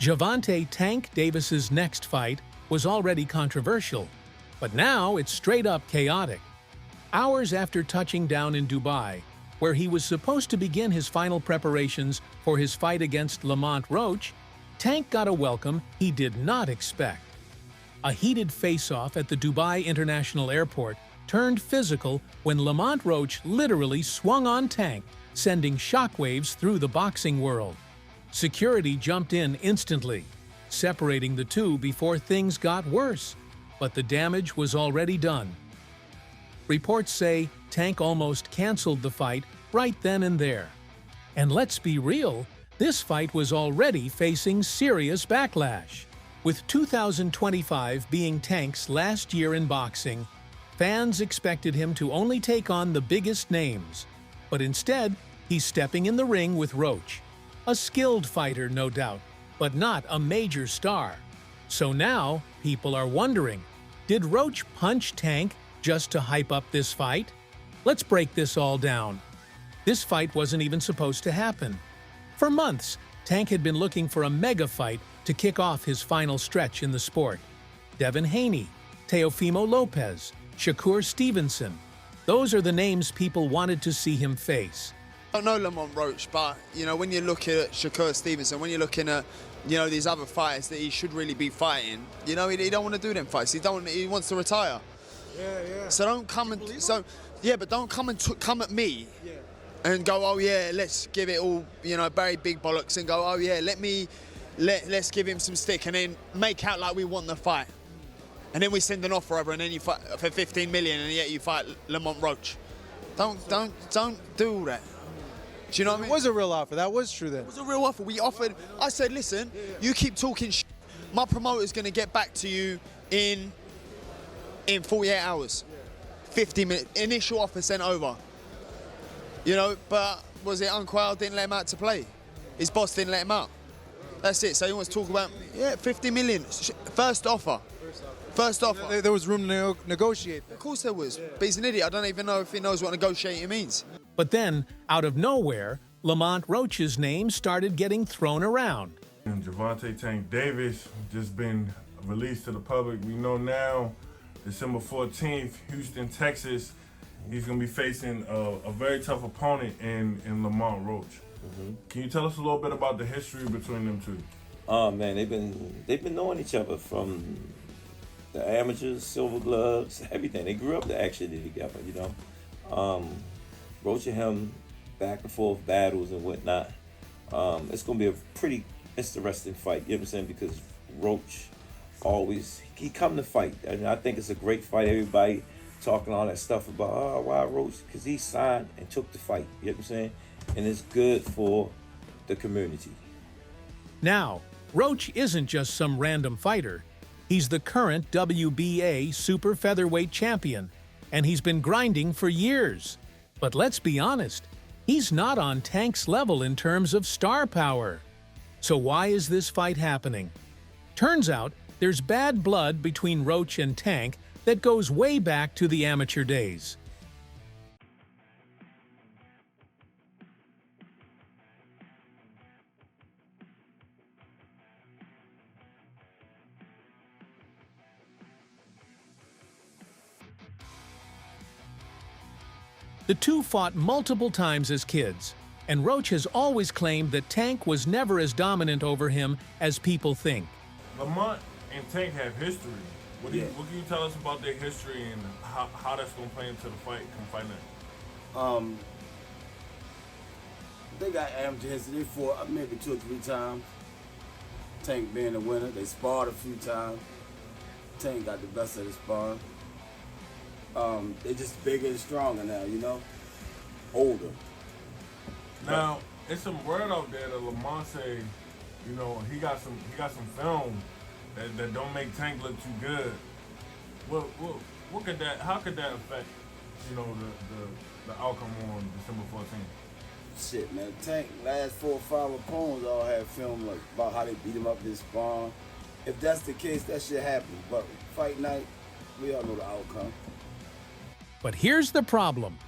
Gervonta "Tank" Davis's next fight was already controversial, but now it's straight-up chaotic. Hours after touching down in Dubai, where he was supposed to begin his final preparations for his fight against Lamont Roach, Tank got a welcome he did not expect. A heated face-off at the Dubai International Airport turned physical when Lamont Roach literally swung on Tank, sending shockwaves through the boxing world. Security jumped in instantly, separating the two before things got worse, but the damage was already done. Reports say Tank almost canceled the fight right then and there. And let's be real, this fight was already facing serious backlash. With 2025 being Tank's last year in boxing, fans expected him to only take on the biggest names. But instead, he's stepping in the ring with Roach. A skilled fighter, no doubt, but not a major star. So now, people are wondering, did Roach punch Tank just to hype up this fight? Let's break this all down. This fight wasn't even supposed to happen. For months, Tank had been looking for a mega fight to kick off his final stretch in the sport. Devin Haney, Teofimo Lopez, Shakur Stevenson. Those are the names people wanted to see him face. I don't know Lamont Roach, but when you look at Shakur Stevenson, when you're looking at these other fighters that he should really be fighting, he don't want to do them fights. He wants to retire. Yeah. So don't come and but don't come and come at me. Yeah. And go, oh yeah, let's give it all, very big bollocks, and go, oh yeah, let's give him some stick, and then make out like we want the fight, and then we send an offer over, and then you fight for 15 million, and yet you fight Lamont Roach. Don't do all that. Do you know what I mean? It was a real offer. That was true then. It was a real offer. We offered. I said, listen, you keep talking shit. My promoter's going to get back to you in 48 hours. 50 minutes. Initial offer sent over. But was it Unquail didn't let him out to play? His boss didn't let him out. That's it. So he wants to talk about 50 million. First offer. First offer. There was room to negotiate. Of course there was. But he's an idiot. I don't even know if he knows what negotiating means. But then, out of nowhere, Lamont Roach's name started getting thrown around. And Gervonta "Tank" Davis just been released to the public. We know now, December 14th, Houston, Texas, he's going to be facing a very tough opponent in Lamont Roach. Can you tell us a little bit about the history between them two? Oh man, they've been knowing each other from the amateurs, silver gloves, everything. They grew up actually together, Roach and him, back and forth battles and whatnot. It's gonna be a pretty interesting fight, you know what I'm saying? Because Roach he come to fight, and I think it's a great fight. Everybody talking all that stuff about why Roach, because he signed and took the fight, you know what I'm saying? And it's good for the community. Now, Roach isn't just some random fighter. He's the current WBA super featherweight champion, and he's been grinding for years. But let's be honest, he's not on Tank's level in terms of star power. So why is this fight happening? Turns out, there's bad blood between Roach and Tank that goes way back to the amateur days. The two fought multiple times as kids, and Roach has always claimed that Tank was never as dominant over him as people think. Lamont and Tank have history. What can you tell us about their history and how that's going to play into the fight night? They got amateur history. They fought maybe 2 or 3 times. Tank being the winner. They sparred a few times. Tank got the best of the sparring. They're just bigger and stronger now, older. Now, it's some word out there that Lamont say, he got some film that don't make Tank look too good. How could that affect, the outcome on December 14th? Shit, man. Tank last 4 or 5 opponents all had film about how they beat him up this sparring. If that's the case, that shit happens. But fight night, we all know the outcome. But here's the problem.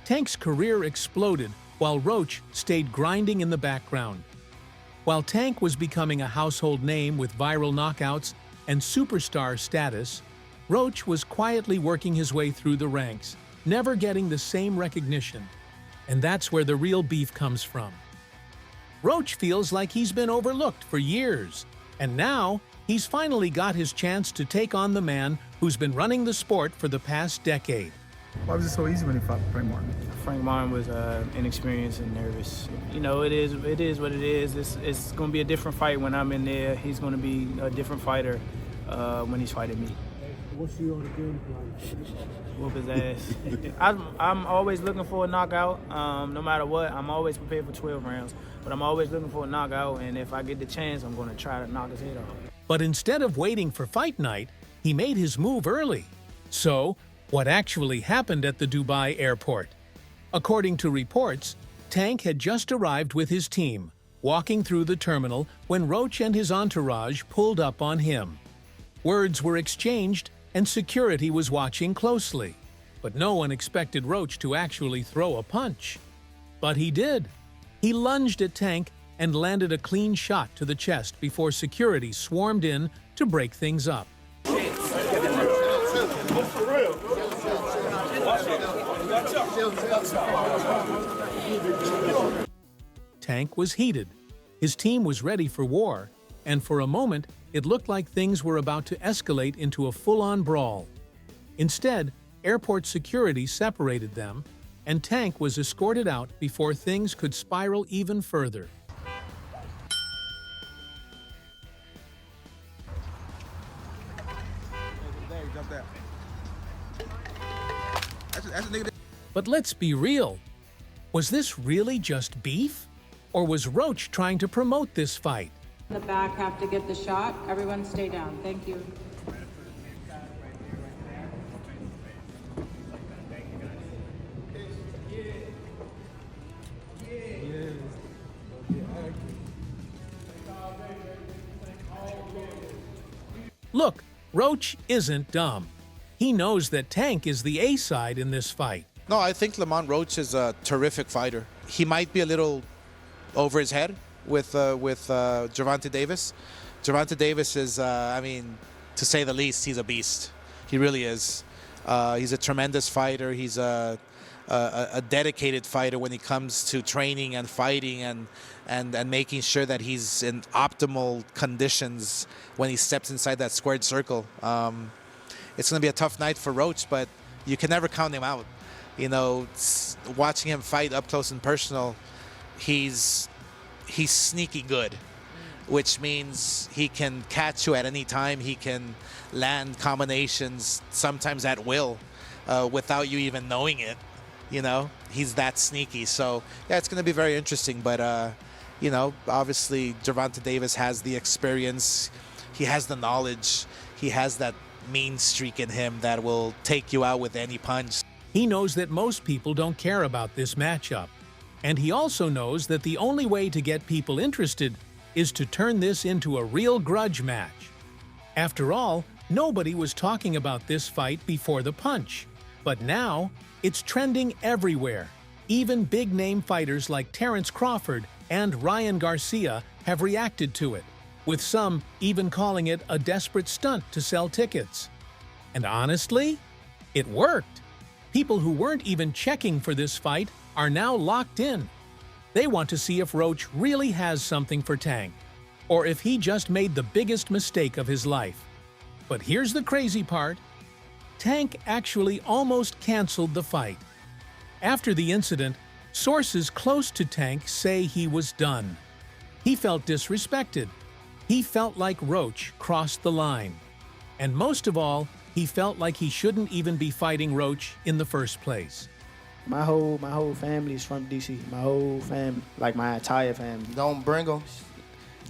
Tank's career exploded while Roach stayed grinding in the background. While Tank was becoming a household name with viral knockouts and superstar status, Roach was quietly working his way through the ranks, never getting the same recognition. And that's where the real beef comes from. Roach feels like he's been overlooked for years, and now he's finally got his chance to take on the man who's been running the sport for the past decade. Why was it so easy when he fought Frank Martin? Frank Martin was inexperienced and nervous. You know, it is what it is. It's going to be a different fight when I'm in there. He's going to be a different fighter when he's fighting me. What's your game plan? Whoop his ass. I'm always looking for a knockout. No matter what, I'm always prepared for 12 rounds. But I'm always looking for a knockout, and if I get the chance, I'm going to try to knock his head off. But instead of waiting for fight night, he made his move early. So, what actually happened at the Dubai airport? According to reports, Tank had just arrived with his team, walking through the terminal when Roach and his entourage pulled up on him. Words were exchanged, and security was watching closely. But no one expected Roach to actually throw a punch. But he did. He lunged at Tank and landed a clean shot to the chest before security swarmed in to break things up. Tank was heated. His team was ready for war, and for a moment, it looked like things were about to escalate into a full-on brawl. Instead, airport security separated them, and Tank was escorted out before things could spiral even further. But let's be real. Was this really just beef? Or was Roach trying to promote this fight? The back have to get the shot. Everyone stay down. Thank you. Look, Roach isn't dumb. He knows that Tank is the A-side in this fight. No, I think Lamont Roach is a terrific fighter. He might be a little over his head with Gervonta Davis. Gervonta Davis is, I mean, to say the least, he's a beast. He really is. He's a tremendous fighter. He's a dedicated fighter when it comes to training and fighting and making sure that he's in optimal conditions when he steps inside that squared circle. It's going to be a tough night for Roach, but you can never count him out. You know, watching him fight up close and personal, he's sneaky good, which means he can catch you at any time. He can land combinations, sometimes at will, without you even knowing it. You know, he's that sneaky. So, yeah, it's going to be very interesting. But, you know, obviously Gervonta Davis has the experience. He has the knowledge. He has that mean streak in him that will take you out with any punch. He knows that most people don't care about this matchup. And he also knows that the only way to get people interested is to turn this into a real grudge match. After all, nobody was talking about this fight before the punch. But now, it's trending everywhere. Even big-name fighters like Terrence Crawford and Ryan Garcia have reacted to it, with some even calling it a desperate stunt to sell tickets. And honestly, it worked. People who weren't even checking for this fight are now locked in. They want to see if Roach really has something for Tank, or if he just made the biggest mistake of his life. But here's the crazy part. Tank actually almost canceled the fight. After the incident, sources close to Tank say he was done. He felt disrespected. He felt like Roach crossed the line. And most of all, he felt like he shouldn't even be fighting Roach in the first place. My whole family is from DC. My whole family, like my entire family. Don't bring them.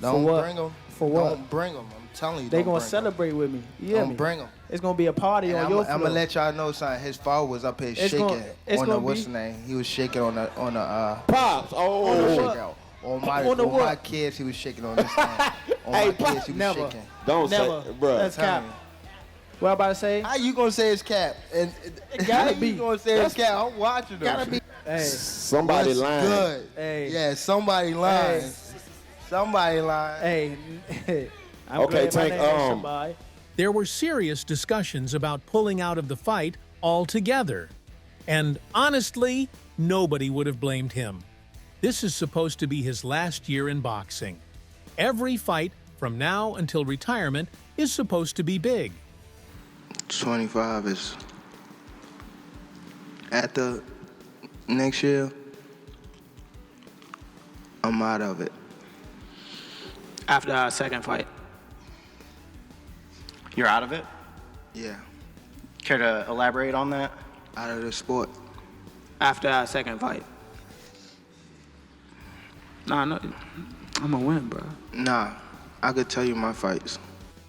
Don't bring them. For what? Don't bring them. I'm telling you. They gonna celebrate with me. You hear me? Don't bring them. It's gonna be a party on your floor. I'm gonna let y'all know something. His father was up here shaking on the what's the name? He was shaking on the Pops. On my kids, he was shaking on this thing. On my kids, he was shaking. Don't say, bro. That's cap. What I'm about to say? How you gonna say it's cap? And it gotta be. You gonna say it's cap? I'm watching them. Gotta be. Hey, somebody lying. Good. Hey. Yeah, somebody lying. Hey. Somebody lying. Hey, I'm Okay, glad my Tank, name is somebody. There were serious discussions about pulling out of the fight altogether. And honestly, nobody would have blamed him. This is supposed to be his last year in boxing. Every fight from now until retirement is supposed to be big. 25 is after next year. I'm out of it. After our second fight. You're out of it? Yeah, Care to elaborate on that? out of the sport. After our second fight. Nah, no, I'm gonna win, bro. Nah, I could tell you my fights.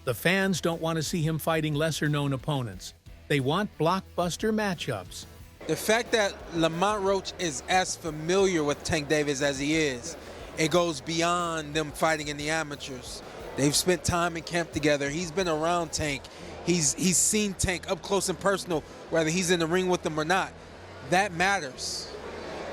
The fans don't want to see him fighting lesser-known opponents. They want blockbuster matchups. The fact that Lamont Roach is as familiar with Tank Davis as he is, it goes beyond them fighting in the amateurs. They've spent time in camp together. He's been around Tank. He's seen Tank up close and personal, whether he's in the ring with them or not. That matters.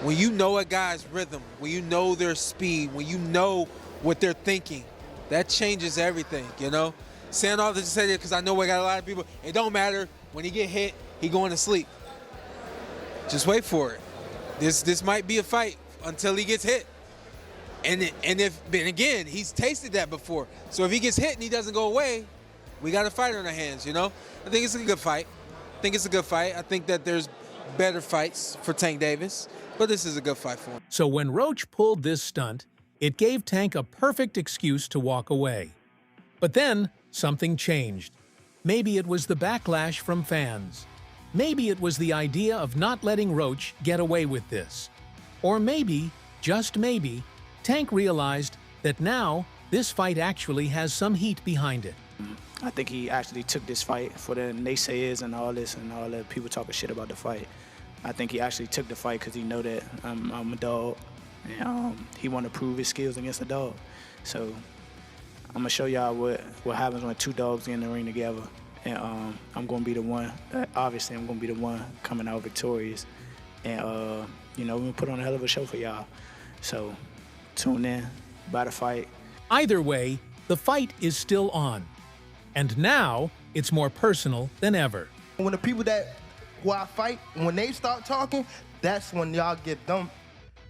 When you know a guy's rhythm, when you know their speed, when you know what they're thinking, that changes everything, you know? Saying all this to say that because I know we got a lot of people, it don't matter. When he get hit, he going to sleep. Just wait for it. This might be a fight until he gets hit. And again, he's tasted that before. So if he gets hit and he doesn't go away, we got a fight on our hands, you know? I think it's a good fight. I think that there's better fights for Tank Davis, but this is a good fight for him. So when Roach pulled this stunt, it gave Tank a perfect excuse to walk away. But then, something changed. Maybe it was the backlash from fans. Maybe it was the idea of not letting Roach get away with this. Or maybe, just maybe, Tank realized that now this fight actually has some heat behind it. I think he actually took this fight for the naysayers and all this and all the people talking shit about the fight. I think he actually took the fight because he know that I'm a dog, and he want to prove his skills against a dog. So I'm gonna show y'all what happens when two dogs get in the ring together, and I'm gonna be the one. Obviously, I'm gonna be the one coming out victorious, and we're gonna put on a hell of a show for y'all. So tune in, buy the fight. Either way, the fight is still on. And now, it's more personal than ever. When the people who I fight, when they start talking, that's when y'all get dumb.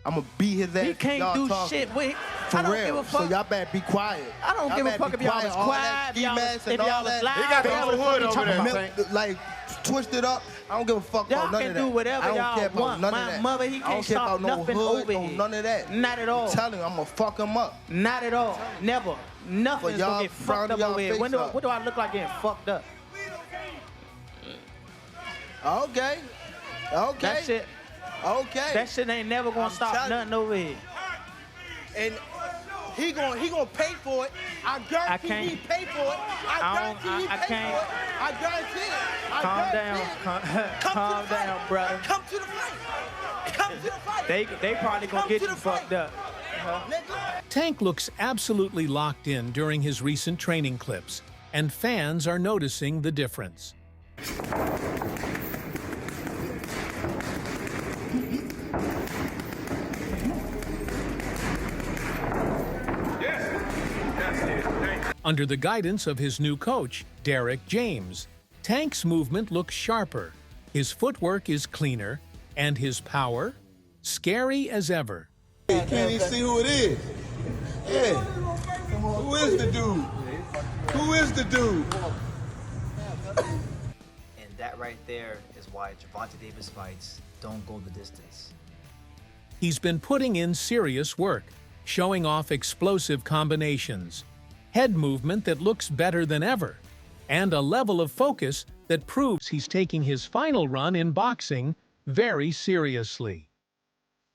I'm gonna beat his ass. He can't do shit. Wait, I don't give a fuck. So y'all better be quiet. I don't give a fuck if y'all was quiet, if y'all was loud. He got the whole hood over there. Like, twisted up. I don't give a fuck about none of that. Y'all can do whatever y'all I don't care about want. none of My that. mother, he can't stop nothing over here. None of that. Not at all. I'm telling you, I'm gonna fuck him up. Not at all. Never. Nothing's gonna get fucked up over here. What do I look like getting fucked up? Okay. That shit. Okay. That shit ain't never gonna stop nothing over here. And he gonna pay for it. I guarantee he pay for it. I guarantee he pay for it. I guarantee it. Calm down. Calm down, brother. Come to the fight. Come to the fight. They probably gonna get you fucked up. Tank looks absolutely locked in during his recent training clips, and fans are noticing the difference. Under the guidance of his new coach, Derek James, Tank's movement looks sharper, his footwork is cleaner, and his power, scary as ever. Hey, can't even see who it is. Hey, who is the dude? Who is the dude? And that right there is why Gervonta Davis fights don't go the distance. He's been putting in serious work, showing off explosive combinations, head movement that looks better than ever, and a level of focus that proves he's taking his final run in boxing very seriously.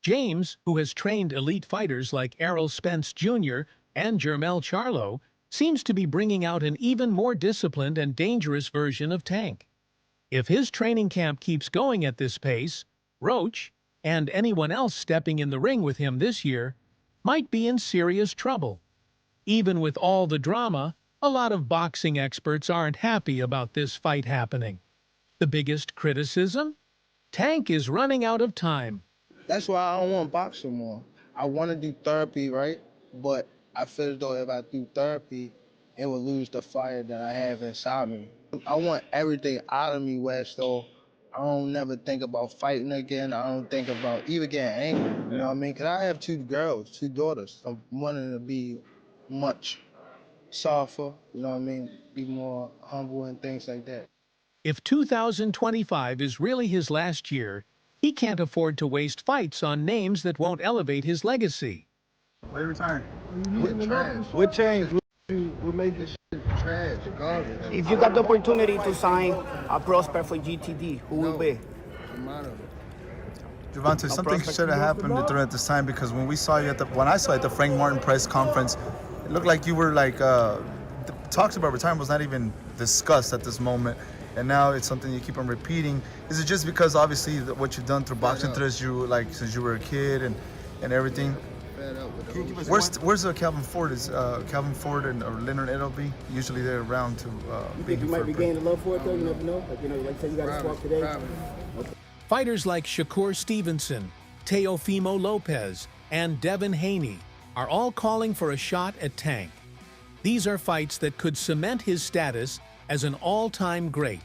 James, who has trained elite fighters like Errol Spence Jr. and Jermell Charlo, seems to be bringing out an even more disciplined and dangerous version of Tank. If his training camp keeps going at this pace, Roach, and anyone else stepping in the ring with him this year, might be in serious trouble. Even with all the drama, a lot of boxing experts aren't happy about this fight happening. The biggest criticism? Tank is running out of time. That's why I don't want to box no more. I want to do therapy, right? But I feel as though if I do therapy, it will lose the fire that I have inside me. I want everything out of me where so I don't never think about fighting again. I don't think about even getting angry, you know what I mean? Because I have 2 girls, 2 daughters. I'm wanting to be much softer, you know what I mean? Be more humble and things like that. If 2025 is really his last year, he can't afford to waste fights on names that won't elevate his legacy. Every time. What change? We'll make this shit trash, garbage. If you got the opportunity to sign a prospect for GTD, who will be? Gervonta, something should have happened during this time because when we saw you when I saw you at the Frank Martin press conference, it looked like you were like talks about retirement was not even discussed at this moment, and now it's something you keep on repeating. Is it just because obviously what you've done through boxing since you were a kid and everything? Where's Calvin Ford? Is Calvin Ford or Leonard Edelby? Usually they're around to. You think you might be gaining love for it though? You never know. Like say you got a swap today. Okay. Fighters like Shakur Stevenson, Teofimo Lopez, and Devin Haney are all calling for a shot at Tank. These are fights that could cement his status as an all-time great.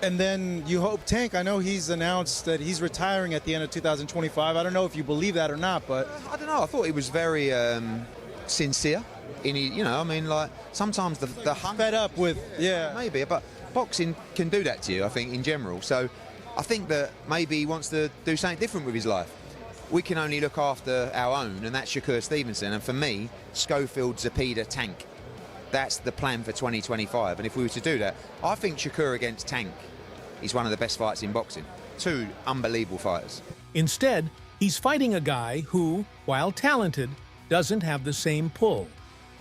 And then you hope Tank, I know he's announced that he's retiring at the end of 2025. I don't know if you believe that or not, but... I don't know. I thought he was very sincere. Sometimes the hunt... Fed up with, yeah. Maybe, but boxing can do that to you, I think, in general. So I think that maybe he wants to do something different with his life. We can only look after our own, and that's Shakur Stevenson. And for me, Schofield, Zepeda, Tank. That's the plan for 2025. And if we were to do that, I think Shakur against Tank is one of the best fights in boxing. 2 unbelievable fighters. Instead, he's fighting a guy who, while talented, doesn't have the same pull.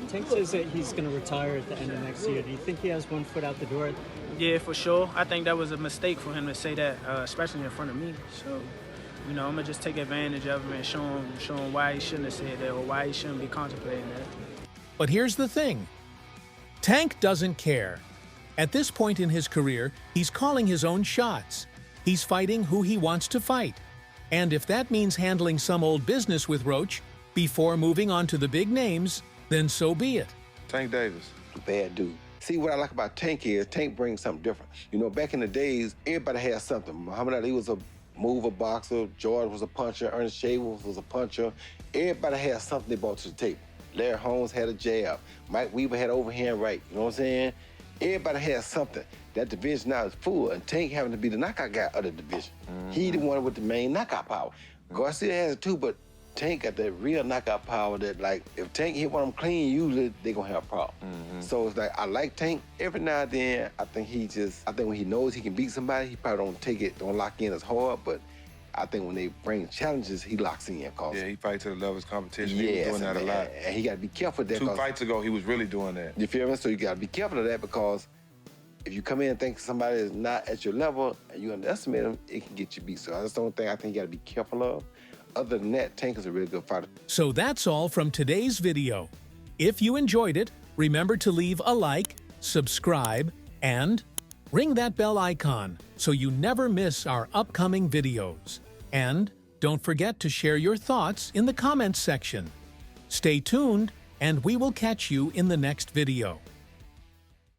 Tank says that he's going to retire at the end of next year. Do you think he has one foot out the door? Yeah, for sure. I think that was a mistake for him to say that, especially in front of me. So, I'm going to just take advantage of him and show him why he shouldn't have said that or why he shouldn't be contemplating that. But here's the thing. Tank doesn't care. At this point in his career, he's calling his own shots. He's fighting who he wants to fight. And if that means handling some old business with Roach before moving on to the big names, then so be it. Tank Davis. Bad dude. See, what I like about Tank is Tank brings something different. Back in the days, everybody had something. Muhammad Ali was a mover boxer, George was a puncher, Ernest Shavers was a puncher. Everybody had something they brought to the table. Larry Holmes had a jab. Mike Weaver had overhand right. You know what I'm saying? Everybody has something. That division now is full, and Tank having to be the knockout guy of the division. He the one with the main knockout power. Garcia has it too, but Tank got that real knockout power that, like, if Tank hit one of them clean, usually they gonna have a problem. So it's like, I like Tank. Every now and then, I think when he knows he can beat somebody, he probably don't lock in as hard, but I think when they bring challenges, he locks in. Yeah, he fights to the level of his competition. Yes, he was doing that a lot. And he got to be careful of that. 2 fights ago, he was really doing that. You feel me? So you got to be careful of that because if you come in and think somebody is not at your level and you underestimate them, it can get you beat. So that's the only thing I think you got to be careful of. Other than that, Tank is a really good fighter. So that's all from today's video. If you enjoyed it, remember to leave a like, subscribe, and ring that bell icon so you never miss our upcoming videos. And don't forget to share your thoughts in the comments section. Stay tuned, and we will catch you in the next video.